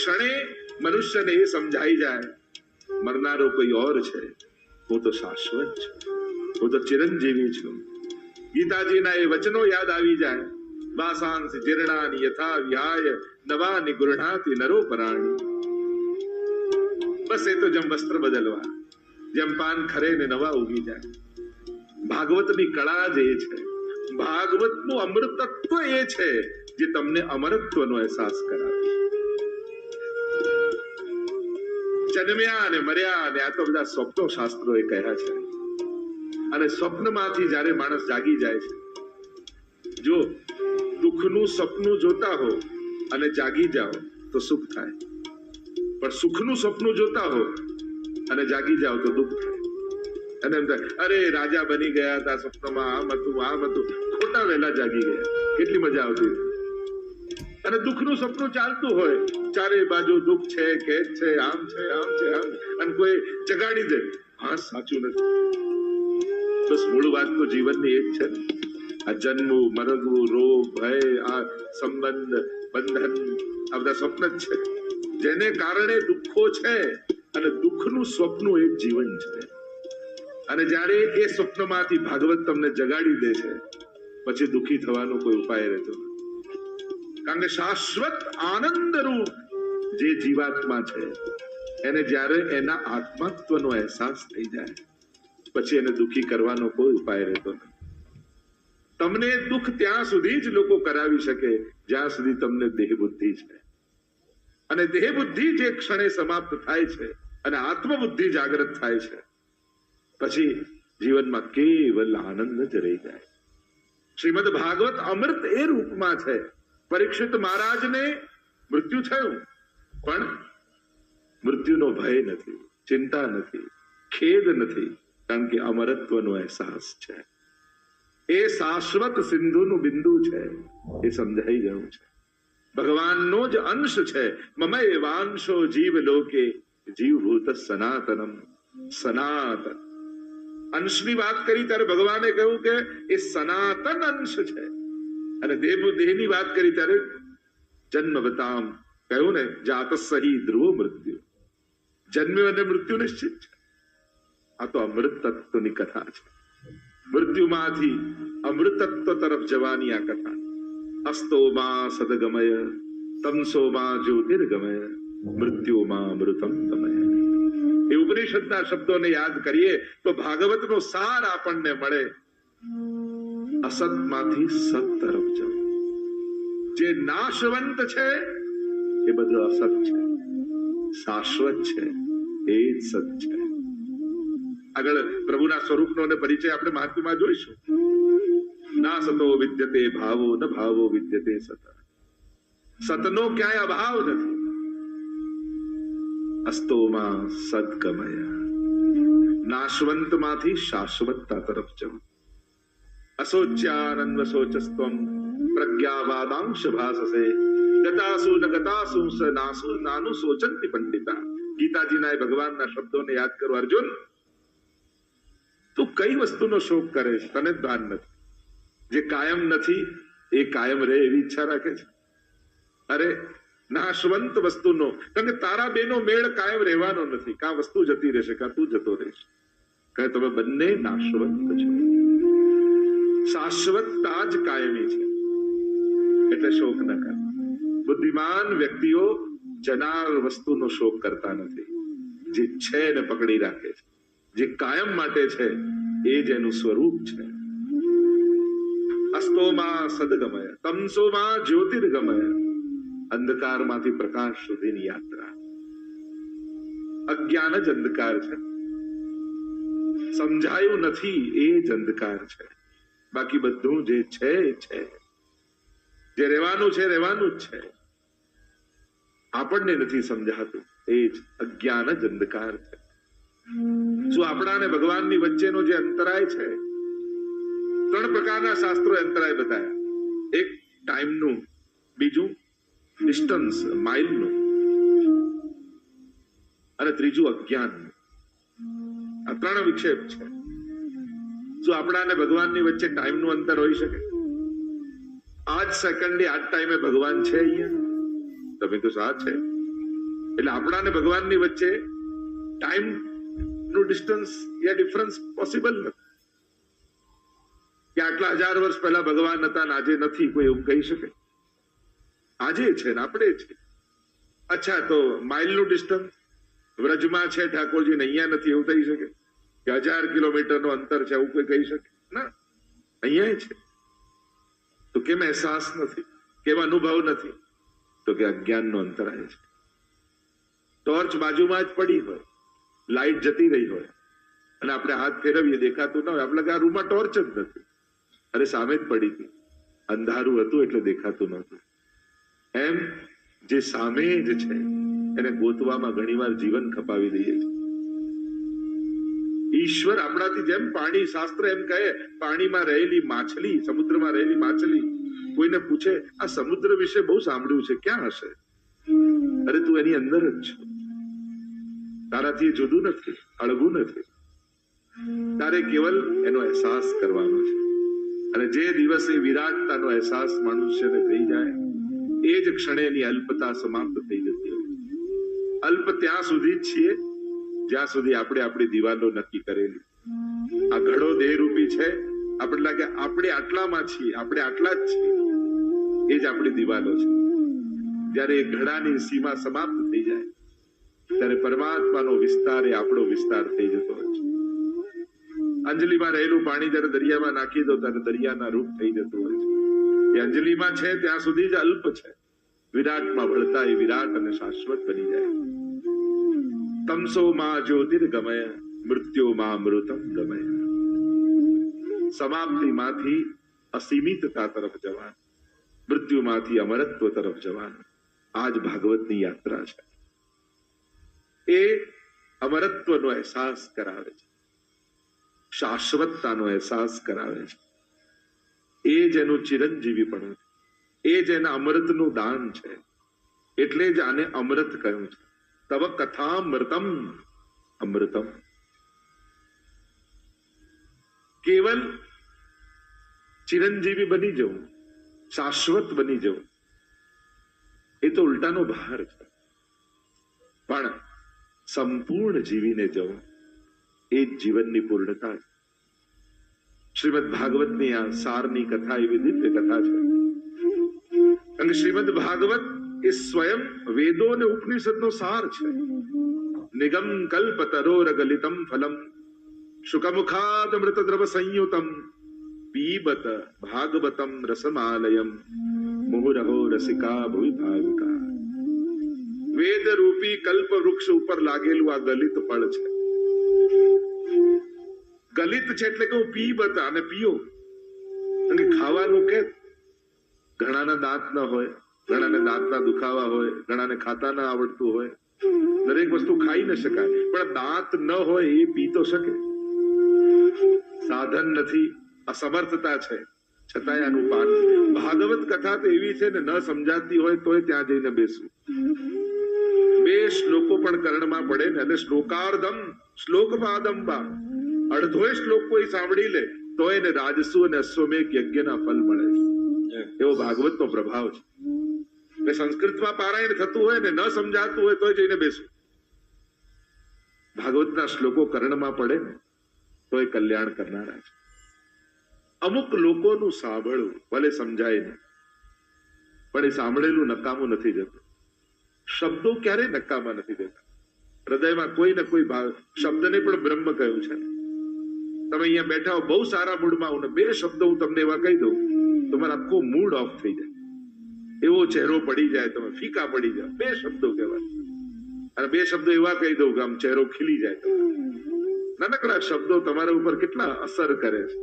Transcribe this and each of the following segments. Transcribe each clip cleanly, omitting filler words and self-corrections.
ક્ષણે મનુષ્યને એ સમજાઈ જાય મરનારો કોઈ ઓર છે, હું તો શાશ્વત છું, હું તો ચિરંજીવી છું. ગીતાજીના એ વચનો યાદ આવી જાય, વાસાંસી જીર્ણાની યથા વિહાય નવાની ગૃહણાતિ નરો પરાણી. બસ એ તો જેમ વસ્ત્ર બદલવા, જેમ પાન ખરે ને નવા ઉગી જાય. ભાગવતની કળા જ એ છે, ભાગવતનું અમૃતત્વ એ છે જે તમને અમરત્વનો અહેસાસ કરાવે. જન્મ્યા અને મર્યા અને આ તો બધા સ્વપ્નો શાસ્ત્રોએ કહ્યા છે. અને સ્વપ્નમાંથી જ્યારે માણસ જાગી જાય છે, જો દુઃખનું સપનું જોતા હો અને જાગી જાઓ તો સુખ થાય, પણ સુખનું સપનું જોતા હો અને જાગી જાઓ તો દુઃખ થાય. અને એમ થાય અરે રાજા બની ગયા હતા સપનામાં, આમ હતું, ખોટા વહેલા જાગી ગયા, કેટલી મજા આવતી. અને દુઃખનું સપનું ચાલતું હોય, ચારે બાજુ દુઃખ છે, ખેદ છે, આમ છે, અને કોઈ જગાડી દે, હા સાચું નથી. બસ મૂળ વાત તો જીવનની એ જ છે ને, આ જન્મવું, મરવું, રોગ, ભય, આ સંબંધ, બંધન, આ બધા સ્વપ્ન જ છે, જેને કારણે દુઃખો છે. અને દુઃખનું સ્વપ્ન એક જીવન છે. અને જ્યારે એ સ્વપ્નમાંથી ભાગવત તમને જગાડી દે છે, પછી દુઃખી થવાનો કોઈ ઉપાય રહેતો નથી. કારણ કે શાશ્વત આનંદ રૂપ જે જીવાત્મા છે, એને જ્યારે એના આત્મત્વનો અહેસાસ થઈ જાય, પછી એને દુઃખી કરવાનો કોઈ ઉપાય રહેતો નથી. તમને દુઃખ ત્યાં સુધી જ લોકો કરાવી શકે જ્યાં સુધી તમને દેહ બુદ્ધિ છે. અને દેહ બુદ્ધિ જે ક્ષણે સમાપ્ત થાય છે અને આત્મબુદ્ધિ જાગૃત થાય છે, પછી જીવનમાં કેવલ આનંદ જ રહી જાય. શ્રીમદ ભાગવત અમૃત એ રૂપમાં છે. પરીક્ષિત મહારાજને મૃત્યુ થયું, પણ મૃત્યુનો ભય નથી, ચિંતા નથી, ખેદ નથી, કારણ કે અમરત્વનો અહેસાસ છે. એ શાશ્વત સિંધુનું બિંદુ છે, એ સમજાઈ ગયું છે. ભગવાનનો જ અંશ છે. મમય વાંશો જીવ લોકે જીવભૂત સનાતનમ. સનાતન અંશની વાત કરી ત્યારે ભગવાને કહ્યું કે એ સનાતન અંશ છે. અને દેહની વાત કરી ત્યારે જન્મવતામ કહ્યું ને, જાતસ્સહિ ધ્રુવો મૃત્યુ. જન્મ્યો અને મૃત્યુ નિશ્ચિત છે. આ તો અમૃત તત્વની કથા છે. મૃત્યુમાંથી અમૃતત્વ તરફ જવાની આ કથા. અસ્તોમાં સદગમય તમસોમાં જ્યોતિર્ગમય મૃત્યુમાં અમૃતમ ગમય. એ ઉપનિષદના શબ્દોને યાદ કરીએ તો ભાગવતનો સાર આપણને મળે. અસતમાંથી સત તરફ જવું. જે નાશવંત છે એ બધું અસત છે, શાશ્વત છે એ જ સત છે. આગળ પ્રભુના સ્વરૂપનો પરિચય આપણે મહાત્મ્યમાં જોઈશું. ના સતો વિદ્યતે ભાવો, ન ભાવો વિદ્યતે સત. સતનો ક્યાંય અભાવ નથી. અસ્તોમાં સદગમય. નાશવંતમાંથી શાશ્વતતા તરફ જવું. અશોચ્યાનંદ શોચસ્ત્વમ પ્રજ્ઞાવાદાંશ ભાસસે ગતાસુ ન ગતાસુ સ નાસુ નાનુ શોચંતિ પંડિતા. ગીતાજીના એ ભગવાનના શબ્દોને યાદ કરો. અર્જુન, તું કઈ વસ્તુનો શોક કરે છે? તને જ ભાન નથી. જે કાયમ નથી એ કાયમ રહે એવી ઈચ્છા રાખે છે. અરે નાશવંત વસ્તુનો, કારણ કે તારા બેનો મેળ કાયમ રહેવાનો નથી. કાં વસ્તુ જતી રહેશે, કાં તું જતો રહેશે. કારણ તમે બંને નાશવંત છો. શાશ્વતતા જ કાયમી છે, એટલે શોક ન કર. બુદ્ધિમાન વ્યક્તિઓ જનાર વસ્તુનો શોક કરતા નથી. જે છે એને પકડી રાખે છે. જે કાયમ માટે છે એ જ એનું સ્વરૂપ છે. અસ્તોમાં સદગમય તમસોમાં જ્યોતિર્ગમય. અંધકારમાંથી પ્રકાશ સુધીની યાત્રા. અજ્ઞાન જ અંધકાર છે. સમજાયું નથી એ જ અંધકાર છે. બાકી બધું જે છે એ છે. જે રહેવાનું છે રહેવાનું જ છે. આપણને નથી સમજાતું એ જ અજ્ઞાન જ અંધકાર છે. શું આપણા અને ભગવાનની વચ્ચેનો જે અંતરાય છે, 3 પ્રકારના શાસ્ત્રોએ અંતરાય બતાવ્યા. એક ટાઈમનું, બીજું ડિસ્ટન્સ માઇલનું, અને ત્રીજું અજ્ઞાનનું. આ 3 વિક્ષેપ છે. શું આપણા અને ભગવાનની વચ્ચે ટાઈમનું અંતર હોઈ શકે? આ જ સેકન્ડે આ જ ટાઈમે ભગવાન છે અહીંયા? તમે તો સા છે. એટલે આપણા ને ભગવાનની વચ્ચે ટાઈમ નું ડિસ્ટન્સ યા ડિફરન્સ પોસિબલ નથી કે આટલા 1000 વર્ષ પહેલા ભગવાન હતા ને આજે નથી, કોઈ એવું કહી શકે? આજે છે ને આપણે છે. અચ્છા, તો માઇલનું ડિસ્ટન્સ વ્રજમાં છે ઠાકોરજી ને અહીંયા નથી, એવું થઈ શકે? કે 1000 કિલોમીટરનું અંતર છે એવું કોઈ કહી શકે? ના, અહીંયા છે. તો કેમ અહેસાસ નથી, કેમ અનુભવ નથી? તો કે અજ્ઞાનનો અંતરાય છે. ટોર્ચ બાજુમાં જ પડી હોય, લાઈટ જતી રહી હોય અને આપણે હાથ ફેરવીએ દેખાતું ના હોય, આપણે કે આ રૂમમાં ટોર્ચ જ નથી. અરે સામે જ પડી હતી, અંધારું હતું એટલે દેખાતું નહોતું. એમ જે સામે જ છે એને ગોતવામાં ઘણીવાર જીવન ખપાવી દઈએ છીએ. ઈશ્વર આપણાથી જેમ પાણી, શાસ્ત્ર એમ કહે પાણીમાં રહેલી માછલી, સમુદ્રમાં રહેલી માછલી, કોઈને પૂછે આ સમુદ્ર વિશે બહુ સાંભળ્યું છે, ક્યાં હશે? અરે તું એની અંદર જ છે, તારાથી જુદું નથી, અળગું નથી. તારે કેવલ એનો અહેસાસ કરવાનો છે. અને જે દિવસે વિરાટતાનો અહેસાસ મનુષ્યને થઈ જાય એ જ ક્ષણે એની અલ્પતા સમાપ્ત થઈ જતી હોય. અલ્પ ત્યાં સુધી જ છીએ જ્યાં સુધી આપણે આપણી દિવાલો નક્કી કરેલી. આ ઘડો દેહરૂપી છે, આપણે લાગે આપણે આટલામાં છીએ, આપણે આટલા જ છીએ, એ જ આપણી દિવાલો છે. જયારે એ ઘડાની સીમા સમાપ્ત થઈ જાય ત્યારે પરમાત્માનો વિસ્તાર એ આપણો વિસ્તાર થઈ જતો હોય છે. અંજલિમાં રહેલું પાણી જયારે દરિયામાં નાખી દો ત્યારે દરિયાના રૂપ થઈ જતું હોય છે. એ અંજલિમાં છે ત્યાં સુધી જ અલ્પ છે, વિરાટમાં ભળતા એ વિરાટ અને શાશ્વત બની જાય. તમસો માં જ્યોતિર્ગમય મૃત્યુ માં અમૃતમ ગમય. સમાપ્તિમાંથી અસીમિતતા તરફ જવાનું, મૃત્યુમાંથી અમરત્વ તરફ જવાનું, આ જ ભાગવતની યાત્રા છે. એ અમરત્વનો અહેસાસ કરાવે છે, શાશ્વતતાનો અહેસાસ કરાવે છે. એ જ એનું ચિરંજીવીપણું છે, એ જ એના અમૃતનું દાન છે. એટલે જ આને અમૃત કહ્યું છે. તવ કથામૃતમ અમૃતમ. કેવલ ચિરંજીવી બની જવું, શાશ્વત બની જવું, એ તો ઉલટાનો ભાર છે. પણ સંપૂર્ણ જીવીને જવું એ જ જીવનની પૂર્ણતા છે. શ્રીમદ ભાગવતની આ સારની કથા એવી દિવ્ય કથા છે. અને શ્રીમદ ભાગવત એ સ્વયં વેદો અને ઉપનિષદનો સાર છે. નિગમ કલ્પ તરોર ગલિતમ ફલમ શુકમુખાદ અમૃત દ્રવ સંયુતમ પીબત ભાગવતમ રસમાલયમ મુહુરહો રસિકા ભુવિ ભાવિકા. વેદ રૂપી કલ્પ વૃક્ષ ઉપર લાગેલું આ ગલિત ફળ છે. ગલિત છે એટલે કે પીબત, અને પીઓ. અને ખાવાનું કે ઘણાના દાંત ન હોય, ઘણાને દાંતના દુખાવા હોય, ઘણાને ખાતા ન આવડતું હોય, દરેક વસ્તુ ખાઈ ન શકાય. પણ દાંત ન હોય એ પી તો શકે. સાધન નથી, અસમર્થતા છે, છતાંય આનું પાન. ભાગવત કથા તો એવી છે ને, ન સમજાતી હોય તોય ત્યાં જઈને બેસવું. 2 શ્લોકો પણ કર્ણમાં પડે ને, અને શ્લોકાર્ધમ શ્લોકપાદમ બા, અડધો શ્લોક કોઈ સાંભળી લે તો એને રાજસુ અને અશ્વમેઘ યજ્ઞના ફલ મળે છે. એવો ભાગવતનો પ્રભાવ છે. એટલે સંસ્કૃતમાં પારાયણ થતું હોય ને, ન સમજાતું હોય તોય જઈને બેસવું. ભાગવતના શ્લોકો કર્ણમાં પડે ને તો એ કલ્યાણ કરનારા છે. અમુક લોકોનું સાંભળવું ભલે સમજાય નહીં, પણ એ સાંભળેલું નકામું નથી જતું. શબ્દો ક્યારેય નકામા નથી દેતા. હૃદયમાં કોઈ ને કોઈ ભાવ. શબ્દને પણ બ્રહ્મ કહ્યું છે. તમે અહીંયા બેઠા હો, બહુ સારા મૂડમાં હું 2 શબ્દો હું તમને એવા કહી દઉં, તમારો આખો મૂડ ઓફ થઈ જાય, એવો ચહેરો પડી જાય, તમે ફીકા પડી જાવ. 2 શબ્દો કહેવાય. અને 2 શબ્દો એવા કહી દઉં કે આમ ચહેરો ખીલી જાય. નાનકડા શબ્દો તમારા ઉપર કેટલા અસર કરે છે.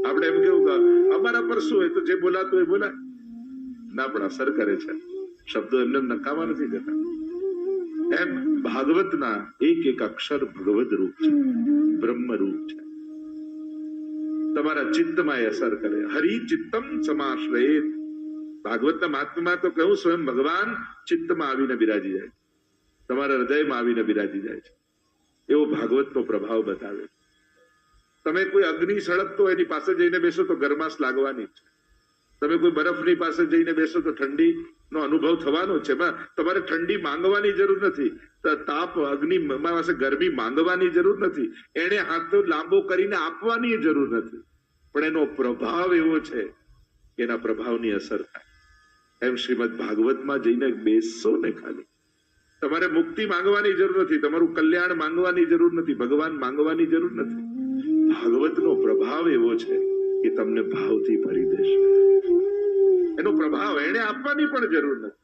આપણે એમ કેવું કે અમારા પર શું હોય, તો જે બોલાતું હોય બોલાય ના, પણ અસર કરે છે. શબ્દો એમને નકામા નથી જતા. એમ ભાગવતના એક અક્ષર ભગવદ રૂપ છે, બ્રહ્મ રૂપ છે. તમારા ચિત્તમાં અસર કરે. હરિ ચિત્તમ સમાશ્રયેત. ભાગવતના મહાત્મ્યમાં તો કહ્યું સ્વયં ભગવાન ચિત્તમાં આવીને બિરાજી જાય, તમારા હૃદયમાં આવીને બિરાજી જાય છે. એવો ભાગવતનો પ્રભાવ બતાવે. તમે કોઈ અગ્નિ સળગતો એની પાસે જઈને બેસો તો ગરમાશ લાગવાની છે. તમે કોઈ બરફની પાસે જઈને બેસો તો ઠંડીનો અનુભવ થવાનો છે. તમારે ઠંડી માંગવાની જરૂર નથી, તાપ અગ્નિ પાસે ગરમી માંગવાની જરૂર નથી, એને હાથ લાંબો કરીને આપવાની જરૂર નથી, પણ એનો પ્રભાવ એવો છે કે એના પ્રભાવની અસર થાય. એમ શ્રીમદ ભાગવતમાં જઈને બેસશો ને, ખાલી તમારે મુક્તિ માંગવાની જરૂર નથી, તમારું કલ્યાણ માંગવાની જરૂર નથી, ભગવાન માંગવાની જરૂર નથી. ભાગવતનો પ્રભાવ એવો છે કે તમને ભાવથી ભરી દેશે. એનો પ્રભાવ એને આપવાની પણ જરૂર નથી.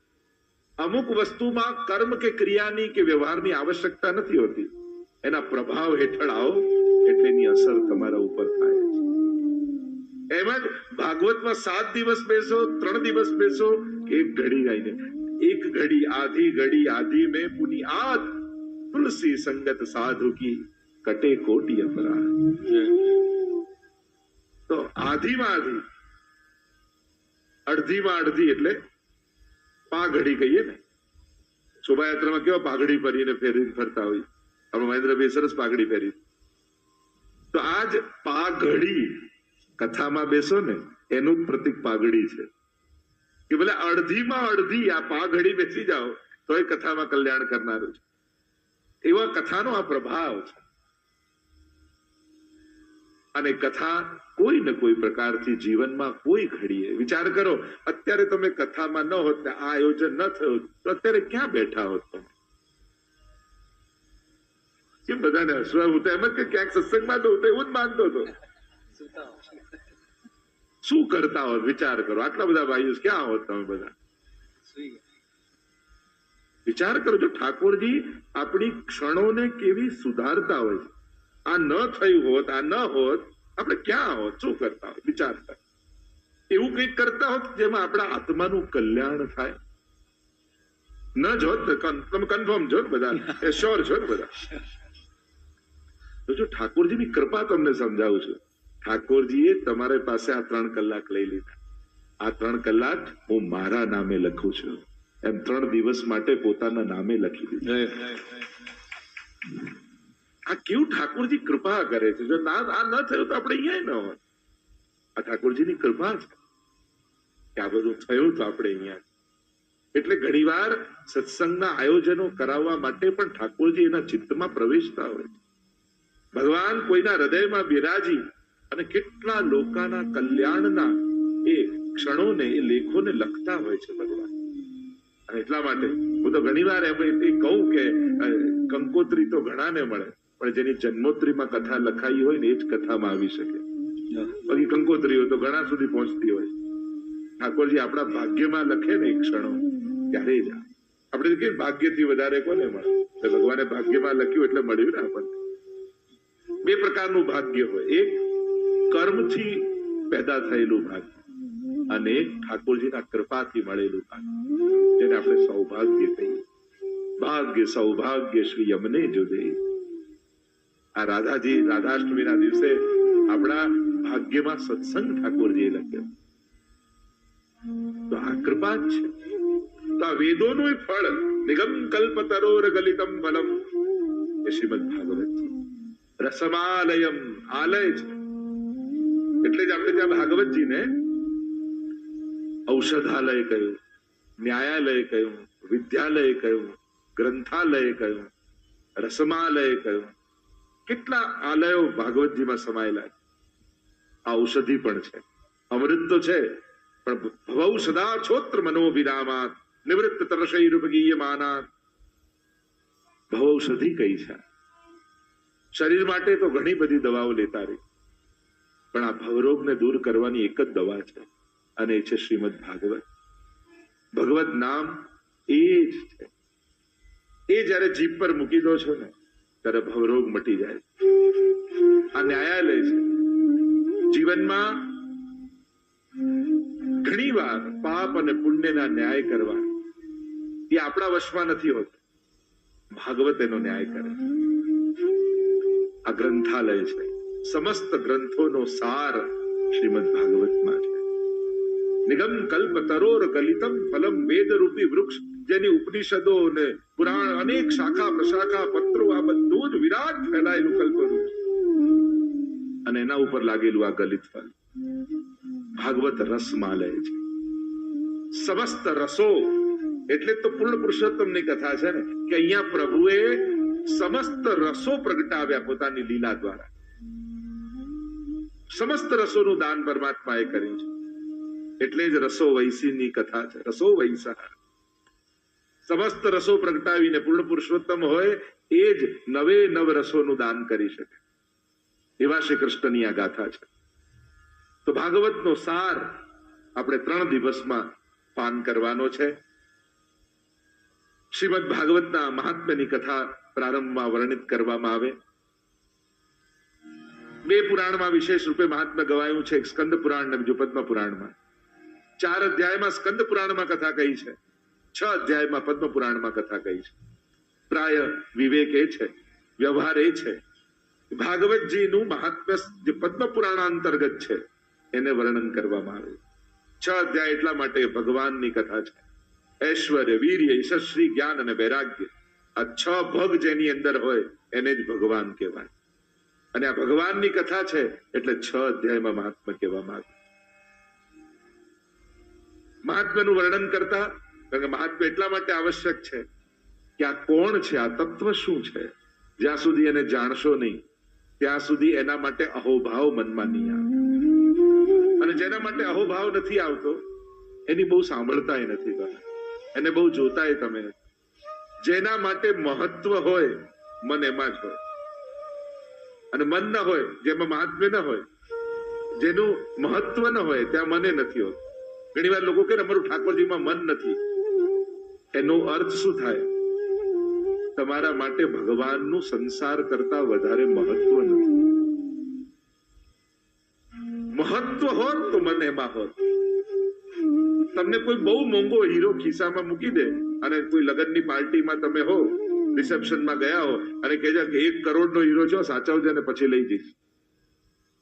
અમુક વસ્તુમાં કર્મ કે ક્રિયાની કે વ્યવહારની આવશ્યકતા નથી હોતી. એના પ્રભાવ હેઠળ આવો એટલે એની અસર તમારા ઉપર થાય. એમ જ ભાગવતમાં 7 દિવસ બેસો, 3 દિવસ બેસો, એક ઘડી ગાઈને, એક ઘડી આધી મેં પુની આદ તુલસી સંગત સાધુ કી કટે કોટી અપરાધ. તો આધીમાં આધી, અડધીમાં અડધી એટલે પાઘડી કહીએ ને. શોભાયાત્રામાં કેવા પાઘડી પહેરીને ફરતા હોય, આપણે મહેન્દ્રભાઈ સરસ પાઘડી પહેરી. તો આજ પાઘડી કથામાં બેસો ને એનું જ પ્રતિક પાઘડી છે કે ભલે અડધીમાં અડધી આ પાઘડી બેસી જાઓ તો એ કથામાં કલ્યાણ કરનારું છે. એવા કથાનો આ પ્રભાવ છે. અને કથા કોઈ ને કોઈ પ્રકારથી જીવનમાં કોઈ ઘડીએ વિચાર કરો, અત્યારે તમે કથામાં ન હોત ને આ આયોજન ન થયું તો અત્યારે ક્યાં બેઠા હોત તમે? કેમ બધાને હસવા? હું તો એમ જ કે ક્યાંક સત્સંગમાં તો એવું જ માનતો હતો. શું કરતા હોત વિચાર કરો? આટલા બધા ભાઈઓ ક્યાં હોત તમે બધા? વિચાર કરો. જો ઠાકોરજી આપણી ક્ષણોને કેવી સુધારતા હોય છે. આ ન થયું હોત, આ ન હોત, આપણે ક્યાં હોત? શું કરતા હોત? વિચાર કર. એવું કંઈક કરતા હોત જેમાં આપણા આત્માનું કલ્યાણ થાય. ન જોત, તમે કન્ફર્મ છો બધા, શ્યોર છો ને બધા? તો જો ઠાકોરજીની કૃપા તમને સમજાવું છું. ઠાકોરજીએ તમારી પાસે આ 3 કલાક લઈ લીધા. આ 3 કલાક હું મારા નામે લખું છું, એમ 3 દિવસ માટે પોતાના નામે લખી દીધું. આ કેવું ઠાકોરજી કૃપા કરે છે. જો આ ન થયું તો આપણે અહીંયા ન હોય. આ ઠાકોરજીની કૃપા છે કે આ બધું થયું તો આપણે અહીંયા. એટલે ઘણીવાર સત્સંગના આયોજનો કરાવવા માટે પણ ઠાકોરજી એના ચિત્તમાં પ્રવેશતા હોય છે. ભગવાન કોઈના હૃદયમાં બિરાજી અને કેટલા લોકોના કલ્યાણના એ ક્ષણોને, એ લેખોને લખતા હોય છે ભગવાન. અને એટલા માટે હું તો ઘણીવાર એમ કહું કે કંકોત્રી તો ઘણાને મળે, પણ જેની જન્મોત્રીમાં કથા લખાઈ હોય ને એ જ કથામાં આવી શકે. બાકી કંકોત્રી હોય તો ઘણા સુધી પહોંચતી હોય. ઠાકોરજી આપણા ભાગ્યમાં લખે ને એ ક્ષણો, ત્યારે જ આપણે કે ભાગ્યથી વધારે કોને મળે? ભગવાને ભાગ્યમાં લખ્યું એટલે મળ્યું ને આપણને. 2 પ્રકારનું ભાગ્ય હોય. એક કર્મથી પેદા થયેલું ભાગ્ય અને એક ઠાકોરજીના કૃપાથી મળેલું ભાગ્ય, જેને આપણે સૌભાગ્ય કહીએ. ભાગ્ય સૌભાગ્ય શ્રી અમને જો દે. આ રાધાજી રાધાષ્ટમીના દિવસે આપણા ભાગ્યમાં સત્સંગ ઠાકોરજીએ લખ્યો. તો આ કૃપા જ છે. તો આ વેદોનું ફળ નિગમ કલ્પતરોર ગલિતમ ફલમ એ શ્રીમદ ભાગવત છે. રસમાલયમ, આલય છે. એટલે જ આપણે ત્યાં ભાગવતજીને ઔષધાલય કહ્યું, ન્યાયાલય કહ્યું, વિદ્યાલય કહ્યું, ગ્રંથાલય કહ્યું, રસમાલય કહ્યું. કેટલા આલયો ભાગવતજીમાં સમાયેલા છે. આ ઔષધિ પણ છે, અમૃત તો છે, પણ ભવૌ સદા છોત્ર મનોવિરામાત નિવૃત્ત તરશૈરુપગીયમાનાત. ભવૌષધિ કઈ છે? શરીર માટે તો ઘણી બધી દવાઓ લેતા રહી, પણ આ ભવરોગને દૂર કરવાની એક જ દવા છે, અને એ છે શ્રીમદ ભાગવત. ભગવત નામ એ જ છે. એ જયારે જીભ પર મૂકી દો છો ને ત્યારે ભવરોગ મટી જાય. આ ન્યાયાલય છે. જીવનમાં ઘણી વાર પાપ અને પુણ્યના ન્યાય કરવા એ આપણા વશમાં નથી હોતો. ભાગવત એનો ન્યાય કરે. આ ગ્રંથાલય છે. સમસ્ત ગ્રંથોનો સાર શ્રીમદ ભાગવતમાં છે. નિગમ કલ્પ તરોર ગલિતમ ફલમ વેદ રૂપી વૃક્ષ, જેની ઉપનિષદો ને પુરાણ અનેક શાખા પ્રશાખા પત્રો, આ બધું જ વિરાટ ફેલાયેલું કલ્પવૃક્ષ, અને એના ઉપર લાગેલું આ ગલિત ફલ. ભાગવત રસમાં લે છે. સમસ્ત રસો એટલે તો પૂર્ણ પુરુષોત્તમની કથા છે ને, કે અહીંયા પ્રભુએ સમસ્ત રસો પ્રગટાવ્યા પોતાની લીલા દ્વારા. સમસ્ત રસોનું દાન પરમાત્માએ કર્યું છે, એટલે જ રસો વૈસીની કથા છે. રસો વૈસા, સમસ્ત રસો પ્રગટાવીને પૂર્ણ પુરુષોત્તમ હોય એ જ નવે નવ રસોનું દાન કરી શકે, એવા શ્રી કૃષ્ણની આ ગાથા છે. તો ભાગવતનો સાર આપણે 3 દિવસમાં પાન કરવાનો છે. શ્રીમદ ભાગવતના મહાત્મ્યની કથા પ્રારંભમાં વર્ણિત કરવામાં આવે. 2 પુરાણમાં વિશેષ રૂપે મહાત્મ્ય ગવાયું છે, એક સ્કંદ પુરાણ અને બીજું પદ્મ પુરાણમાં. 4 અધ્યાયમાં સ્કંદ પુરાણમાં કથા કહી છે, 6 અધ્યાયમાં પદ્મ પુરાણમાં કથા કહી છે. પ્રાય વિવેક એ છે, વ્યવહાર એ છે, ભાગવતજીનું મહાત્મ્ય જે પદ્મ પુરાણ અંતર્ગત છે એને વર્ણન કરવામાં આવે. 6 અધ્યાય એટલા માટે ભગવાનની કથા છે. ઐશ્વર્ય, વીર્ય, યશસ્વી, જ્ઞાન અને વૈરાગ્ય, આ 6 ભગ જેની અંદર હોય એને જ ભગવાન કહેવાય. અને આ ભગવાનની કથા છે એટલે 6 અધ્યાયમાં મહાત્મ્ય કહેવામાં આવે. મહાત્મ્યનું વર્ણન કરતા, કારણ કે મહાત્મ્ય એટલા માટે આવશ્યક છે કે આ કોણ છે, આ તત્વ શું છે, જ્યાં સુધી એને જાણશો નહીં ત્યાં સુધી એના માટે અહોભાવ મનમાં નહીં આવે. અને જેના માટે અહોભાવ નથી આવતો એની બહુ સાંભળતા નથી, એને બહુ જોતા તમે નથી. જેના માટે મહત્વ હોય મન એમાં જ હોય, અને મન ન હોય જેમાં મહાત્મ્ય ન હોય, જેનું મહત્વ ન હોય ત્યાં મને નથી હોતું. ઘણી વાર લોકો કે અમારું ઠાકોરજીમાં મન નથી, એનો અર્થ શું થાય? તમારા માટે ભગવાનનું સંસાર કરતા વધારે મહત્વ નથી. મહત્વ હોત તો મન એમાં હોત. તમને કોઈ બહુ મોંઘો હીરો ખિસ્સામાં મૂકી દે અને કોઈ લગ્નની પાર્ટીમાં તમે હો, રિસેપ્શનમાં ગયા હો અને કહેજો કે 1 કરોડનો હીરો છો, સાચવજો ને પછી લઈ જઈશ.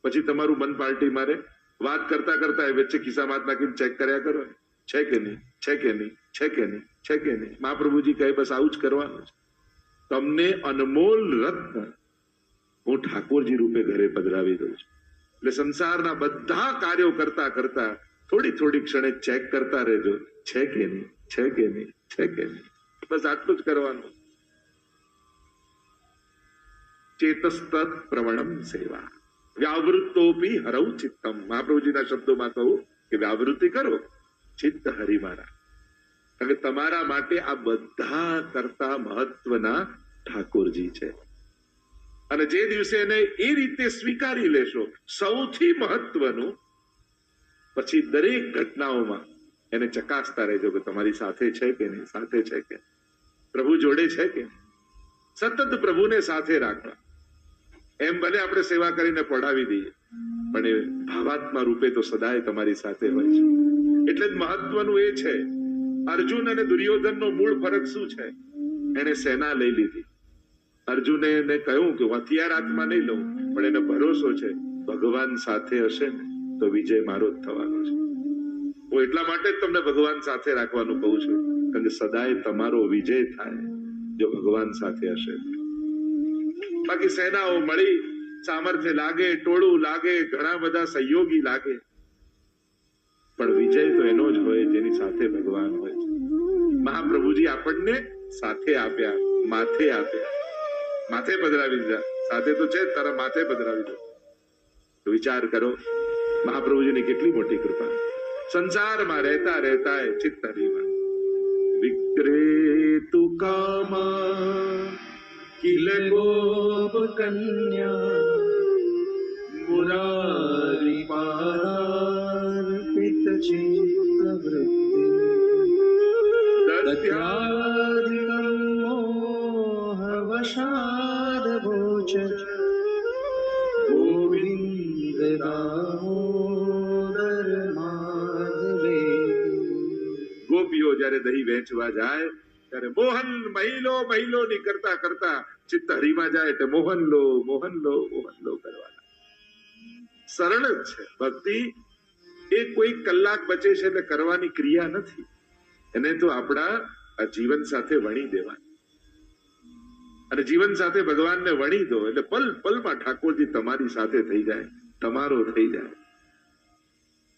પછી તમારું મન પાર્ટી મારે. વાત કરતા કરતા વચ્ચે ખિસ્સામાં હાથ નાખીને ચેક કર્યા કરો, છે કે નહીં, છે કે નહીં, છે કે નહીં, છે કે નહીં. મહાપ્રભુજી કહે બસ આવું જ કરવાનું છે. તમને અનમોલ રત્ન હું ઠાકોરજી રૂપે ઘરે પધરાવી દઉં છું. એટલે સંસારના બધા કાર્યો કરતા કરતા થોડી થોડી ક્ષણે ચેક કરતા રહેજો, છે કે નહીં, છે કે નહીં, છે કે નહીં. બસ આટલું જ કરવાનું. ચેતસ્તત પ્રવણમ સેવા વ્યાવૃત્તોપી હરૌ ચિત્તમ. મહાપ્રભુજીના શબ્દોમાં કહું કે વ્યાવૃત્તિ કરો ચિત્ત હરિ મારા. કારણ કે તમારા માટે આ બધા કરતા મહત્વના ઠાકોરજી છે. અને જે દિવસે એને એ રીતે સ્વીકારી લેશો સૌથી મહત્વનું, પછી દરેક ઘટનાઓમાં એને ચકાસતા રહેજો કે તમારી સાથે છે કે નહીં, સાથે છે કે પ્રભુ જોડે છે કે. સતત પ્રભુને સાથે રાખવા. એમ ભલે આપણે સેવા કરીને પડાવી દઈએ પણ એ ભાવાત્મા રૂપે તો સદાય તમારી સાથે હોય છે. એટલે જ મહત્વનું એ છે. અર્જુન અને દુર્યોધનનો મૂળ ફરક શું છે? એને સેના લઈ લીધી. અર્જુને એને કહ્યું કે હું હથિયાર હાથમાં નહીં લઉં, પણ એને ભરોસો છે ભગવાન સાથે હશે ને તો વિજય મારો જ થવાનો છે. હું એટલા માટે જ તમને ભગવાન સાથે રાખવાનું કહું છું, કારણ કે સદાય તમારો વિજય થાય જો ભગવાન સાથે હશે. બાકી સેનાઓ મળી, સામર્થ્ય લાગે, ટોળું લાગે, ઘણા બધા સહયોગી લાગે, પણ વિજય તો એનો જ હોય જેની સાથે ભગવાન હોય છે. મહાપ્રભુજી આપણને સાથે આપ્યા, માથે આપ્યા, માથે પધરાવી દીધા. સાથે તો છે તારા માથે પધરાવી દો. તો વિચાર કરો મહાપ્રભુજીની કેટલી મોટી કૃપા. સંસારમાં રહેતા રહેતા ચિત્ત હરિમાં વિક્રેતુ કામા કિલ ગોપ કન્યા મુરારી પારાર્પિત ચિત્ત વૃત્તિ દત્યાદિકં મોહ વશાદ ભોજ ગોવિંદ દામોદર માધવે. ગોપીઓ જયારે દહીં વેચવા જાય ત્યારે મોહન મહિલો ની કરતા કરતા ચિત્ત હરિમાં જાય એટલે મોહન લો મોહન લો મોહન લો કરવાના. સરળ જ છે ભક્તિ. એ કોઈ કલાક બચે છે એટલે કરવાની ક્રિયા નથી. એને તો આપણા આ જીવન સાથે વણી દેવાની. અને જીવન સાથે ભગવાનને વણી દો એટલે પલ પલમાં ઠાકોરજી તમારી સાથે થઈ જાય, તમારો થઈ જાય.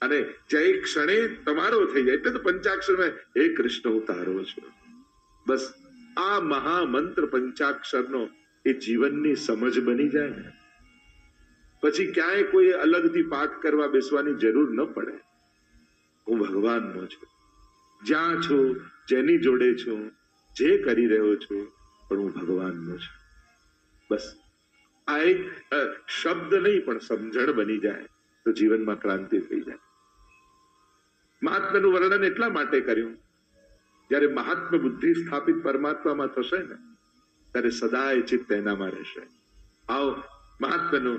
અને જે ક્ષણે તમારો થઈ જાય એટલે તો પંચાક્ષરમાં હે કૃષ્ણ હું તારો છું. બસ આ મહામંત્ર પંચાક્ષરનો એ જીવનની સમજ બની જાય ને પછી ક્યાંય કોઈ અલગથી પાઠ કરવા બેસવાની જરૂર ન પડે. હું ભગવાનનો છું, જ્યાં છું, જેની જોડે છું, જે કરી રહ્યો છું, પણ હું ભગવાનનો છું. બસ આ એક શબ્દ નહીં પણ સમજણ બની જાય તો જીવનમાં ક્રાંતિ થઈ જાય. મહાત્માનું વર્ણન એટલા માટે કર્યું, જયારે મહાત્મા બુદ્ધિ સ્થાપિત પરમાત્મામાં થશે ને ત્યારે સદાય ચિત્ત એનામાં રહેશે. આવો મહાત્માનો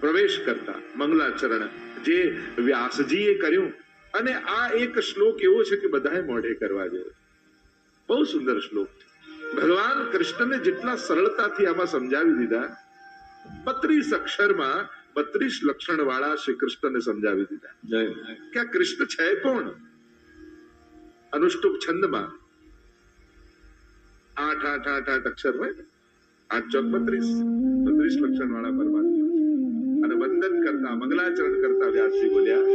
પ્રવેશ કરતા મંગલાચરણ જે વ્યાસજીએ કર્યું, અને આ એક શ્લોક એવો છે કે બધાએ મોઢે કરવા જેવો. બહુ સુંદર શ્લોક છે. ભગવાન કૃષ્ણને જેટલા સરળતાથી આમાં સમજાવી દીધા, 32 અક્ષરમાં 32 લક્ષણ વાળા શ્રી કૃષ્ણને સમજાવી દીધા કે આ કૃષ્ણ છે કોણ. અનુષ્ટુપ છંદમાં 8 અક્ષર હોય ને, 8 ચોક 32 લક્ષણ વાળા પરમાત્મા. અને વંદન કરતા મંગલાચરણ કરતા વ્યાસજી બોલ્યા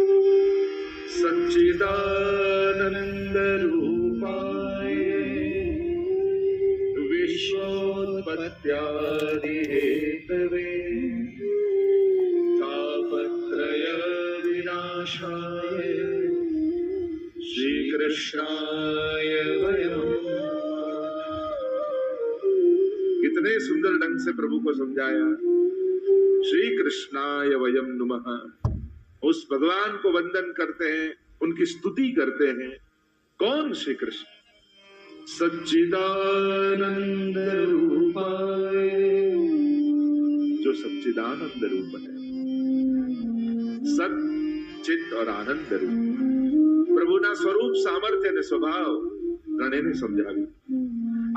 સચ્ચિદાનંદ રૂપાય વિશ્વોત્પત્યાદિ હેતવે તાપત્રય વિનાશાય શ્રી કૃષ્ણાય વયમ. कितने सुंदर ढंग से प्रभु को समझाया. श्री कृष्णाय वयम नमः. उस भगवान को वंदन करते हैं, उनकी स्तुति करते हैं. कौन श्री कृष्ण? सच्चिदानंद रूपाय, जो सच्चिदानंद रूप है. सत चित और आनंद रूप प्रभुना स्वरूप सामर्थ्य ने स्वभाव ત્રણેયને સમજાવી.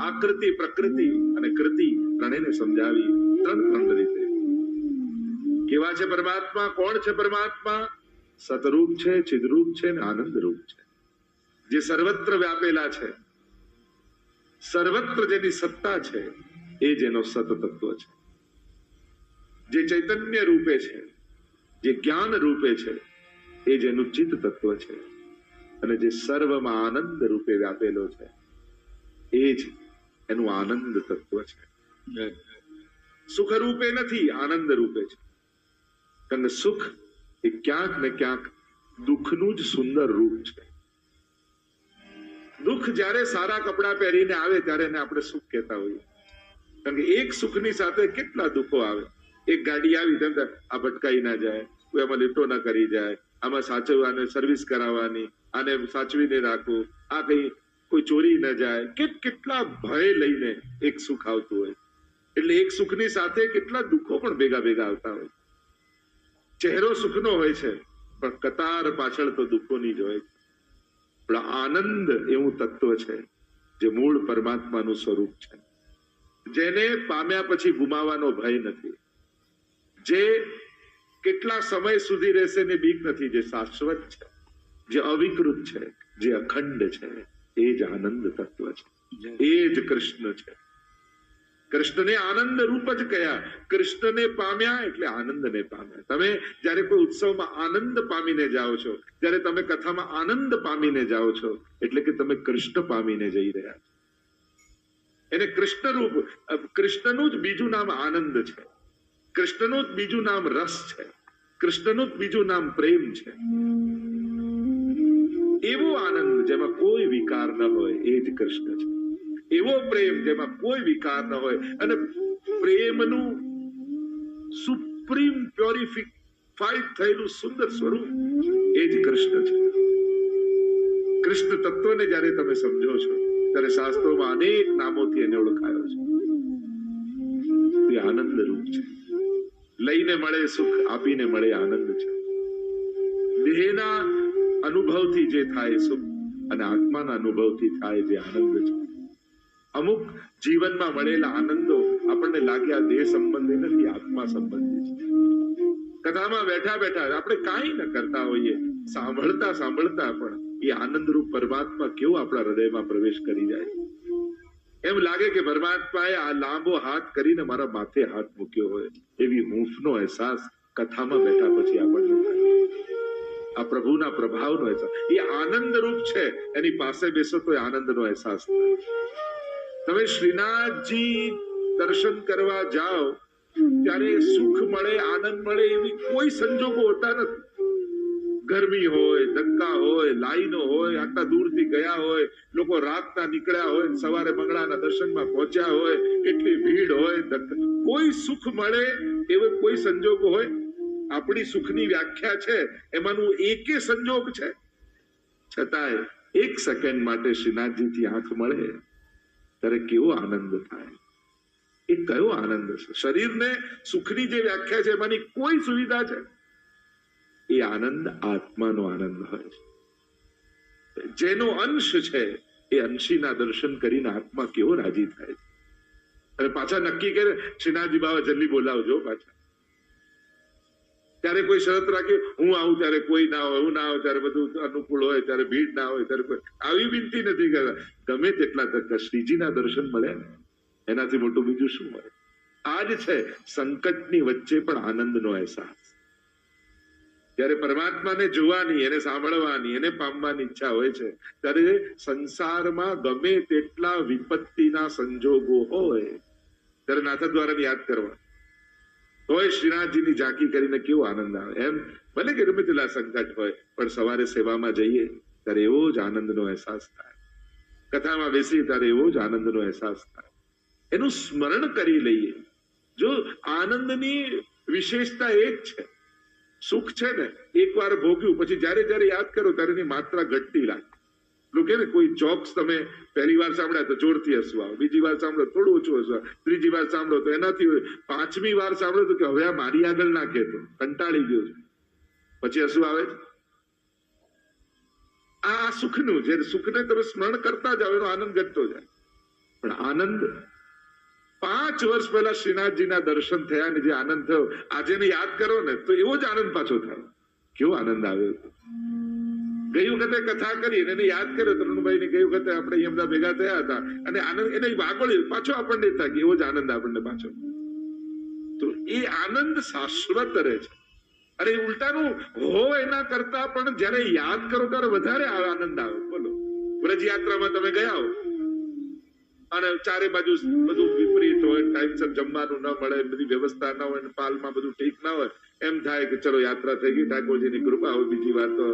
આકૃતિ પ્રકૃતિ અને કૃતિ ત્રણેયને સમજાવી ત્રણ રીતે. કેવા છે પરમાત્મા? કોણ છે પરમાત્મા? સતરૂપ છે, ચિદરૂપ છે અને આનંદ રૂપ છે, જે સર્વત્ર વ્યાપેલા છે. સર્વત્ર જેની સત્તા છે એ જેનો સત તત્વ છે, જે ચૈતન્ય રૂપે છે, જે જ્ઞાન રૂપે છે એ જેનું ચિત્ત તત્વ છે, અને જે સર્વમાં આનંદ રૂપે વ્યાપેલો છે એ જ એનું આનંદ તત્વ છે. સુખ રૂપે નથી, આનંદ રૂપે છે. કારણ કે સુખ એ ક્યાંક ને ક્યાંક દુઃખનું જ સુંદર રૂપ છે. દુઃખ જ્યારે સારા કપડા પહેરીને આવે ત્યારે એને આપણે સુખ કહેતા હોઈએ. કારણ કે એક સુખની સાથે કેટલા દુઃખો આવે. એક ગાડી આવી તેમ આ ભટકાઈ ના જાય, કોઈ આમાં લીટો ના કરી જાય, આમાં સાચવવાને સર્વિસ કરાવવાની, આને સાચવીને રાખવું, આ કઈ કોઈ ચોરી ન જાય, કેટલા ભય લઈને એક સુખ આવતું હોય. એટલે એક સુખની સાથે કેટલા દુઃખો પણ ભેગા આવતા હોય. ચહેરો સુખનો હોય છે પણ કતાર પાછળ તો દુઃખોની જ હોય. પણ આનંદ એવું તત્વ છે જે મૂળ પરમાત્માનું સ્વરૂપ છે, જેને પામ્યા પછી ગુમાવાનો ભય નથી, જે કેટલા સમય સુધી રહેશે ને બીક નથી, જે શાશ્વત છે, જે અવિકૃત છે, જે અખંડ છે, એ જ આનંદ તત્વ છે, એ જ કૃષ્ણ છે. કૃષ્ણને આનંદ રૂપ જ કયા. કૃષ્ણને પામ્યા એટલે આનંદને પામ્યા. તમે જયારે કોઈ ઉત્સવમાં આનંદ પામીને જાઓ છો, જયારે તમે કથામાં આનંદ પામીને જાઓ છો, એટલે કે તમે કૃષ્ણ પામીને જઈ રહ્યા છો. એને કૃષ્ણ રૂપ, કૃષ્ણનું જ બીજું નામ આનંદ છે, કૃષ્ણનું જ બીજું નામ રસ છે, કૃષ્ણનું જ બીજું નામ પ્રેમ છે. એવો આનંદ જેમાં કોઈ વિકાર ન હોય એ જ કૃષ્ણ છે. એવો પ્રેમ જેમાં કોઈ વિકાર ન હોય, અને પ્રેમનું સુપ્રીમ પ્યોરિફાઈડ થયેલું સુંદર સ્વરૂપ એ જ કૃષ્ણ છે. કૃષ્ણ તત્વને જયારે તમે સમજો છો ત્યારે શાસ્ત્રોમાં અનેક નામોથી એને ઓળખાયો છે. એ આનંદ રૂપ છે. લઈને મળે સુખ, આપીને મળે આનંદ છે. દેહના અનુભવથી જે થાય સુખ અને આત્માના અનુભવથી થાય જે આનંદ છે. અમુક જીવનમાં મળેલા આનંદો આપણને લાગે આ દેહ સંબંધી નથી, આત્મા સંબંધી છે. કથામાં બેઠા આપણે કાંઈ ન કરતા હોઈએ, સાંભળતા પણ એ આનંદરૂપ પરમાત્મા કેવો આપણા હૃદયમાં પ્રવેશ કરી જાય. એમ લાગે કે પરમાત્માએ આ લાંબો હાથ કરીને મારા માથે હાથ મૂક્યો હોય, એવી હૂંફનો અહેસાસ કથામાં બેઠા પછી આપણને થાય. આ પ્રભુના પ્રભાવનો અહેસાસ, એ આનંદ રૂપ છે. એની પાસે બેસો તો આનંદનો અહેસાસ થાય. તમે શ્રીનાથજી દર્શન કરવા જાઓ ત્યારે સુખ મળે, આનંદ મળે એવી કોઈ સંજોગો હોતા નથી. ગરમી હોય, ધક્કા હોય, લાઈનો હોય, આટલા દૂરથી ગયા હોય, લોકો રાતના નીકળ્યા હોય, સવારે મંગળાના દર્શનમાં પહોંચ્યા હોય, એટલી ભીડ હોય, કોઈ સુખ મળે એવો કોઈ સંજોગો હોય? આપણી સુખની વ્યાખ્યા છે એમાંનું એકે સંજોગ છે. છતાંય એક સેકન્ડ માટે શ્રીનાથજીથી આંખ મળે ત્યારે કેવો આનંદ થાય. એ કયો આનંદ છે? શરીરને સુખની જે વ્યાખ્યા છે એમાંની કોઈ સુવિધા છે? એ આનંદ આત્માનો આનંદ હોય છે. જેનો અંશ છે એ અંશીના દર્શન કરીને આત્મા કેવો રાજી થાય છે. અને પાછા નક્કી કરે શ્રીનાથજી બાબા જલ્દી બોલાવજો પાછા. ત્યારે કોઈ શરત રાખે હું આવું ત્યારે કોઈ ના હોય, હું ના આવું ત્યારે બધું અનુકૂળ હોય, ત્યારે ભીડ ના હોય, ત્યારે કોઈ આવી વિનંતી નથી કરતા. ગમે તેટલા ધક્કા શ્રીજીના દર્શન મળે ને એનાથી મોટું બીજું શું હોય? આ જ છે સંકટની વચ્ચે પણ આનંદનો અહેસાસ. ત્યારે પરમાત્માને જોવાની, એને સાંભળવાની, એને પામવાની ઈચ્છા હોય છે ત્યારે સંસારમાં ગમે તેટલા વિપત્તિના સંજોગો હોય ત્યારે નાથદ્વારાને યાદ કરવા, તોય શ્રીનાથજીની ઝાંકી કરીને કેવો આનંદ આવે. એમ ભલે કે ગમે તેટલા સંકટ હોય પણ સવારે સેવામાં જઈએ ત્યારે એવો જ આનંદનો અહેસાસ થાય. કથામાં બેસીએ ત્યારે એવો જ આનંદનો અહેસાસ થાય. એનું સ્મરણ કરી લઈએ. જો આનંદની વિશેષતા એ જ છે, સુખ છે ને એકવાર ભોગ્યું પછી જયારે જયારે યાદ કરો ત્યારે એની માત્રા ઘટતી લાગે. લોકો ને કોઈ જોક્સ તમે પહેલી વાર સાંભળ્યા તો જોરથી હસવા, બીજી વાર સાંભળો થોડું ઓછું હસવા, ત્રીજી વાર સાંભળો તો એનાથી, પાંચમી વાર સાંભળો તો કે હવે આ મારી આગળ ના કહેતો, કંટાળી ગયો છે, પછી હસવું આવે છે. આ સુખનું, જે સુખને તમે સ્મરણ કરતા જાઓ એનો આનંદ ઘટતો જાય. પણ આનંદ 5 વર્ષ પહેલા શ્રીનાથજીના દર્શન થયા ને જે આનંદ થયો આજે ને યાદ કરો ને તો એવો જ આનંદ પાછો થાય. કેવો આનંદ આવ્યો હતો. ગઈ વખતે કથા કરી એને યાદ કર્યો તરુણભાઈ ને, ગઈ વખતે આપણે અહીંયા બધા ભેગા થયા હતા અને આનંદ એને વાગોળ્યો પાછો આપણને થાય કે એવો જ આનંદ આપણને પાછો. તો એ આનંદ શાશ્વત રહે છે. અરે ઉલટાનું હોય એના કરતા પણ જયારે યાદ કરો ત્યારે વધારે આનંદ આવે. બોલો, વ્રજયાત્રામાં તમે ગયા હો અને ચારે બાજુ બધું વિપરીત હોય, ટાઈમસર જમવાનું ન મળે, બધી વ્યવસ્થા ન હોય, પાલમાં બધું ઠીક ના હોય, એમ થાય કે ચલો યાત્રા થઈ ગઈ, ઠાકોરજીની કૃપા હોય, બીજી વાર તો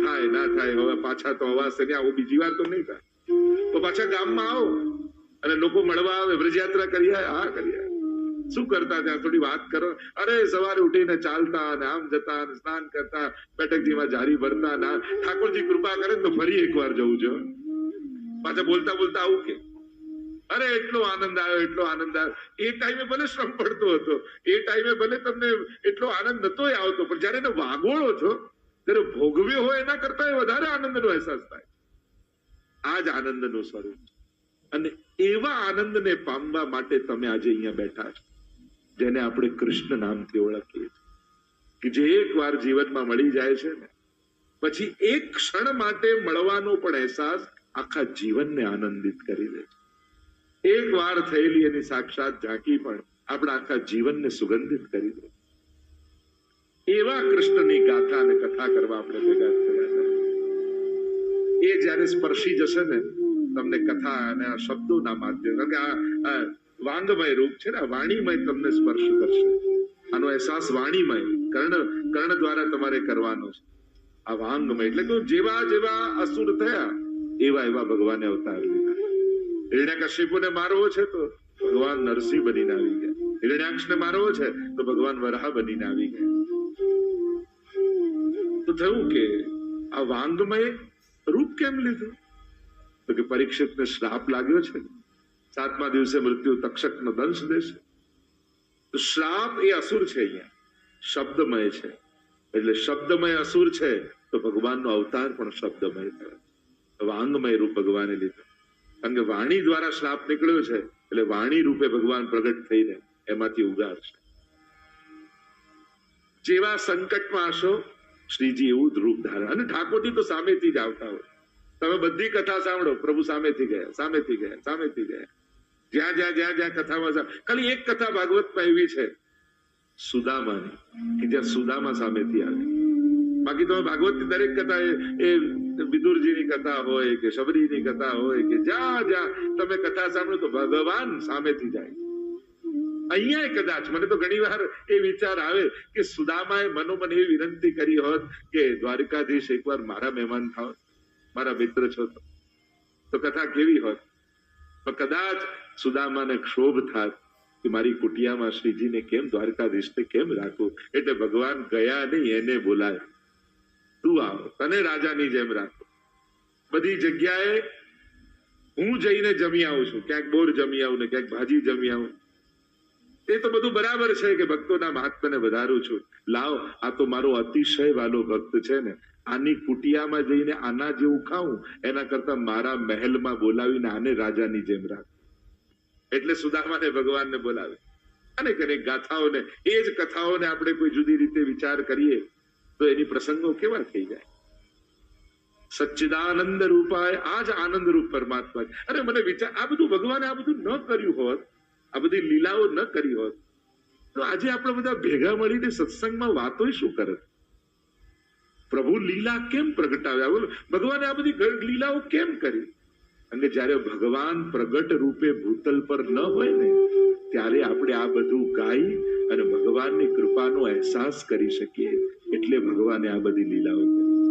થાય ના થાય, હવે પાછા તો અવાશે ને આવું, બીજી વાર તો નહીં થાય. તો પાછા ગામમાં આવો અને લોકો મળવા આવે, વ્રજયાત્રા કરી આયા, હા કરી આયા, શું કરતા ત્યાં થોડી વાત કરો. અરે સવારે ઉઠીને ચાલતા અને આમ જતા, સ્નાન કરતા, બેઠકજીમાં જારી ભરતા, ના ઠાકોરજી કૃપા કરે તો ફરી એકવાર જવું છે. પાછા બોલતા બોલતા આવું કે અરે એટલો આનંદ આવ્યો, એટલો આનંદ આવ્યો. એ ટાઈમે ભલે શ્રમ પડતો હતો, એ ટાઈમે ભલે તમને એટલો આનંદ નતો આવતો, પણ જયારે એને વાગોળો છો ત્યારે ભોગવ્યો હોય એના કરતા વધારે આનંદનો અહેસાસ થાય. આ જ આનંદનું સ્વરૂપ. અને એવા આનંદને પામવા માટે તમે આજે અહીંયા બેઠા છો, જેને આપણે કૃષ્ણ નામથી ઓળખીએ છીએ, કે જે એકવાર જીવનમાં મળી જાય છે ને પછી એક ક્ષણ માટે મળવાનો પણ અહેસાસ આખા જીવનને આનંદિત કરી દે છે. એક વાર થયેલી એની સાક્ષાત ઝાંકી પણ આપણા આખા જીવનને સુગંધિત કરી દે. એવા કૃષ્ણની ગાથા અને કથા કરવા આપણે ભેગા થયા છે. એ જયારે સ્પર્શી જશે ને તમને કથા અને આ શબ્દોના માધ્યમ, કારણ કે આ વાંગમય રૂપ છે ને, વાણીમય તમને સ્પર્શ કરશે. આનો અહેસાસ વાણીમય કર્ણ દ્વારા તમારે કરવાનો છે. આ વાંગમય એટલે કે જેવા જેવા અસુર થયા એવા એવા ભગવાને અવતાર લીધા. હિરણ્યકશિપુને મારવો છે તો ભગવાન નરસિંહ બનીને આવી ગયા. હિરણ્યાક્ષને મારવો છે તો ભગવાન વરાહ બનીને આવી ગયા. તો થયું કે આ વાંગમય રૂપ કેમ લીધું? તો કે પરીક્ષિતને શ્રાપ લાગ્યો છે, 7મા દિવસે મૃત્યુ તક્ષકનો દંશ દેશે. તો શ્રાપ એ અસુર છે, અહીંયા શબ્દમય છે. એટલે શબ્દમય અસુર છે તો ભગવાનનો અવતાર પણ શબ્દમય થયો. વાંગમય રૂપ ભગવાને લીધું. કારણ કે વાણી દ્વારા શ્રાપ નીકળ્યો છે એટલે વાણી રૂપે ભગવાન પ્રગટ થઈને એમાંથી ઉગારશે. જેવા સંકટમાં હશો શ્રીજી એવું જ રૂપ ધારણ. અને ઠાકોરજી તો સામેથી જ આવતા હોય. તમે બધી કથા સાંભળો, પ્રભુ સામેથી ગયા, સામેથી ગયા, સામેથી ગયા. જ્યાં જ્યાં જ્યાં જ્યાં કથામાં ખાલી એક કથા ભાગવતમાં એવી છે સુદામાની, કે જ્યાં સુદામા સામેથી આવે. બાકી તો ભાગવતની દરેક કથા એ વિદુરજીની કથા હોય કે શબરીની કથા હોય કે જ્યાં જ્યાં તમે કથા સાંભળો તો ભગવાન સામેથી જાય. અહીંયા કદાચ મને તો ઘણી વાર એ વિચાર આવે કે સુદામાએ મનોમન એવી વિનંતી કરી હોત કે દ્વારકાધીશ એકવાર મારા મહેમાન થાવ, મારા મિત્ર છો તો કથા કેવી હોત. પણ કદાચ સુદામાને ક્ષોભ થાત કે મારી કુટિયામાં શ્રીજીને કેમ દ્વારકાધીશને કેમ રાખવું, એટલે ભગવાન ગયા નહીં, એને બોલાય, તું આવ, તને રાજાની જેમ રાખો. બધી જગ્યાએ હું જઈને જમી આવું છું, ક્યાંક બોર જમી આવું ને ક્યાંક ભાજી જમી આવું, એ તો બધું બરાબર છે કે ભક્તોના મહાત્મ્યને વધારું છું. લાવ, આ તો મારો અતિશય વાલો ભક્ત છે ને, આની કુટિયામાં જઈને આના જેવું ખાવું એના કરતા મારા મહેલમાં બોલાવીને આને રાજાની જેમ રાખ. એટલે સુદામાને ભગવાનને બોલાવે. અને અનેક ગાથાઓને, એ જ કથાઓને આપણે કોઈ જુદી રીતે વિચાર કરીએ તો એની પ્રસંગો કેવા થઈ જાય. સચ્ચિદાનંદ રૂપાય, આ જ આનંદ રૂપ પરમાત્મા. અરે મને વિચાર, આ બધું ભગવાને આ બધું ન કર્યું હોત, આ બધી લીલાઓ ન કરી હોત તો આજે આપણે બધા ભેગા મળીને સત્સંગમાં વાતો શું કરત? પ્રભુ લીલા કેમ પ્રગટાવ્યા? ભગવાને આ બધી લીલાઓ કેમ કરી? અને જયારે ભગવાન પ્રગટ રૂપે ભૂતલ પર ન હોય ને ત્યારે આપણે આ બધું ગાઈ અને ભગવાનની કૃપાનો અહેસાસ કરી શકીએ. એટલે ભગવાને આ બધી લીલાઓ કરી.